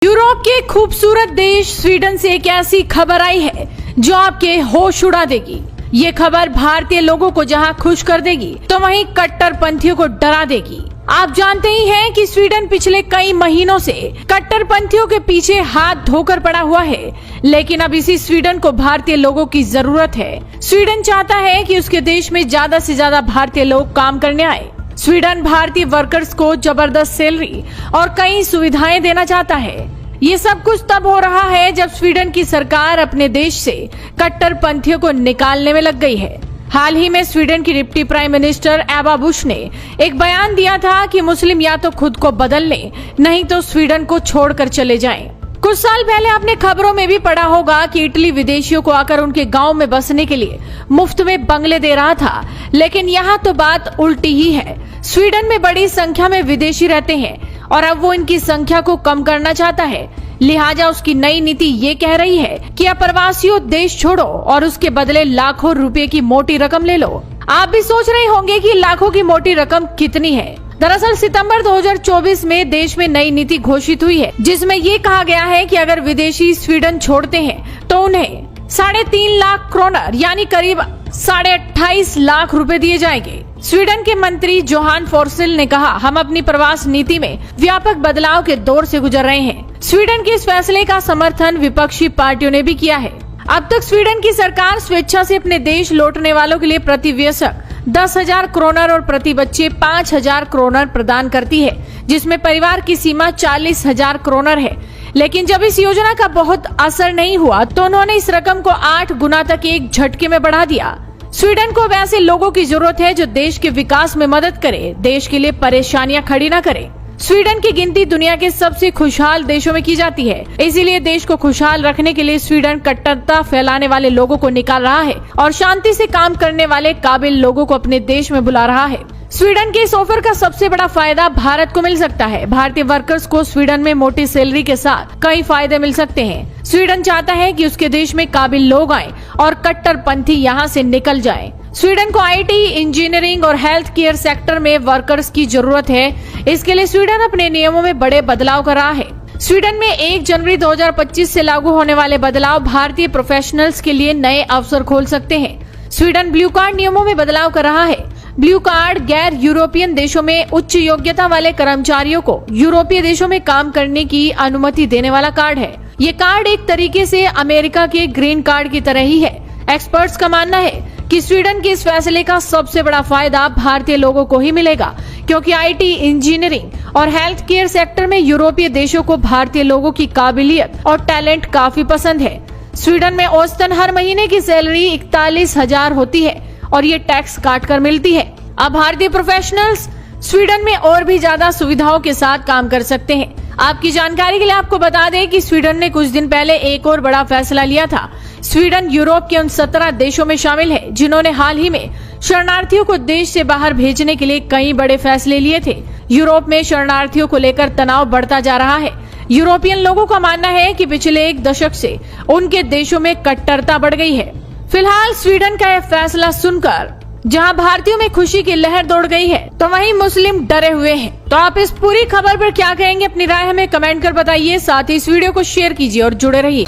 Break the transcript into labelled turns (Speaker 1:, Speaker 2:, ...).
Speaker 1: Europe के खूबसूरत देश स्वीडन से एक ऐसी खबर आई है जो आपके होश उड़ा देगी। ये खबर भारतीय लोगों को जहां खुश कर देगी तो वहीं कट्टरपंथियों को डरा देगी। आप जानते ही हैं कि स्वीडन पिछले कई महीनों से कट्टरपंथियों के पीछे हाथ धोकर पड़ा हुआ है, लेकिन अब इसी स्वीडन को भारतीय लोगों की जरूरत है। स्वीडन चाहता है कि उसके देश में ज्यादा से ज्यादा भारतीय लोग काम करने आए। स्वीडन भारतीय वर्कर्स को जबरदस्त सैलरी और कई सुविधाएं देना चाहता है। ये सब कुछ तब हो रहा है जब स्वीडन की सरकार अपने देश से कट्टरपंथियों को निकालने में लग गई है। हाल ही में स्वीडन की डिप्टी प्राइम मिनिस्टर एबा बुश ने एक बयान दिया था कि मुस्लिम या तो खुद को बदल लें, नहीं तो स्वीडन को छोड़कर चले जाएं। कुछ साल पहले आपने खबरों में भी पढ़ा होगा कि इटली विदेशियों को आकर उनके गांव में बसने के लिए मुफ्त में बंगले दे रहा था, लेकिन यहाँ तो बात उल्टी ही है। स्वीडन में बड़ी संख्या में विदेशी रहते हैं और अब वो इनकी संख्या को कम करना चाहता है। लिहाजा उसकी नई नीति ये कह रही है कि अप्रवासियों देश छोड़ो और उसके बदले लाखों रुपए की मोटी रकम ले लो। आप भी सोच रहे होंगे कि लाखों की मोटी रकम कितनी है। दरअसल सितंबर 2024 में देश में नई नीति घोषित हुई है, जिसमें ये कहा गया है कि अगर विदेशी स्वीडन छोड़ते हैं तो उन्हें 3.5 लाख क्रोनर यानी करीब 28.5 लाख रुपए दिए जाएंगे। स्वीडन के मंत्री जोहान फोर्सिल ने कहा, हम अपनी प्रवास नीति में व्यापक बदलाव के दौर से गुजर रहे हैं। स्वीडन के इस फैसले का समर्थन विपक्षी पार्टियों ने भी किया है। अब तक स्वीडन की सरकार स्वेच्छा से अपने देश लौटने वालों के लिए प्रति वयस्क 10,000 क्रोनर और प्रति बच्चे 5,000 क्रोनर प्रदान करती है, जिसमें परिवार की सीमा 40,000 क्रोनर है। लेकिन जब इस योजना का बहुत असर नहीं हुआ तो उन्होंने इस रकम को 8 गुना तक एक झटके में बढ़ा दिया। स्वीडन को वैसे लोगों की जरूरत है जो देश के विकास में मदद करे, देश के लिए परेशानियां खड़ी न करे। स्वीडन की गिनती दुनिया के सबसे खुशहाल देशों में की जाती है, इसीलिए देश को खुशहाल रखने के लिए स्वीडन कट्टरता फैलाने वाले लोगों को निकाल रहा है और शांति से काम करने वाले काबिल लोगों को अपने देश में बुला रहा है। स्वीडन के इस ऑफर का सबसे बड़ा फायदा भारत को मिल सकता है। भारतीय वर्कर्स को स्वीडन में मोटी सैलरी के साथ कई फायदे मिल सकते हैं। स्वीडन चाहता है कि उसके देश में काबिल लोग आएं और कट्टरपंथी यहां से निकल जाएं। स्वीडन को आईटी, इंजीनियरिंग और हेल्थ केयर सेक्टर में वर्कर्स की जरूरत है। इसके लिए स्वीडन अपने नियमों में बड़े बदलाव कर रहा है। स्वीडन में 1 जनवरी 2025 से लागू होने वाले बदलाव भारतीय प्रोफेशनल्स के लिए नए अवसर खोल सकते हैं। स्वीडन ब्लू कार्ड नियमों में बदलाव कर रहा है। ब्लू कार्ड गैर यूरोपियन देशों में उच्च योग्यता वाले कर्मचारियों को यूरोपीय देशों में काम करने की अनुमति देने वाला कार्ड है। ये कार्ड एक तरीके से अमेरिका के ग्रीन कार्ड की तरह ही है। एक्सपर्ट्स का मानना है कि स्वीडन के इस फैसले का सबसे बड़ा फायदा भारतीय लोगों को ही मिलेगा, क्योंकि आईटी, इंजीनियरिंग और हेल्थ केयर सेक्टर में यूरोपीय देशों को भारतीय लोगों की काबिलियत और टैलेंट काफी पसंद है। स्वीडन में औसतन हर महीने की सैलरी 41,000 होती है और ये टैक्स काट कर मिलती है। अब भारतीय प्रोफेशनल्स स्वीडन में और भी ज्यादा सुविधाओं के साथ काम कर सकते हैं। आपकी जानकारी के लिए आपको बता दें कि स्वीडन ने कुछ दिन पहले एक और बड़ा फैसला लिया था। स्वीडन यूरोप के उन 17 देशों में शामिल है जिन्होंने हाल ही में शरणार्थियों को देश से बाहर भेजने के लिए कई बड़े फैसले लिए थे। यूरोप में शरणार्थियों को लेकर तनाव बढ़ता जा रहा है। यूरोपियन लोगों का मानना है कि पिछले 1 दशक से उनके देशों में कट्टरता बढ़ गई है। फिलहाल स्वीडन का यह फैसला सुनकर जहां भारतीयों में खुशी की लहर दौड़ गई है, तो वहीं मुस्लिम डरे हुए हैं। तो आप इस पूरी खबर पर क्या कहेंगे, अपनी राय हमें कमेंट कर बताइए। साथ ही इस वीडियो को शेयर कीजिए और जुड़े रहिए।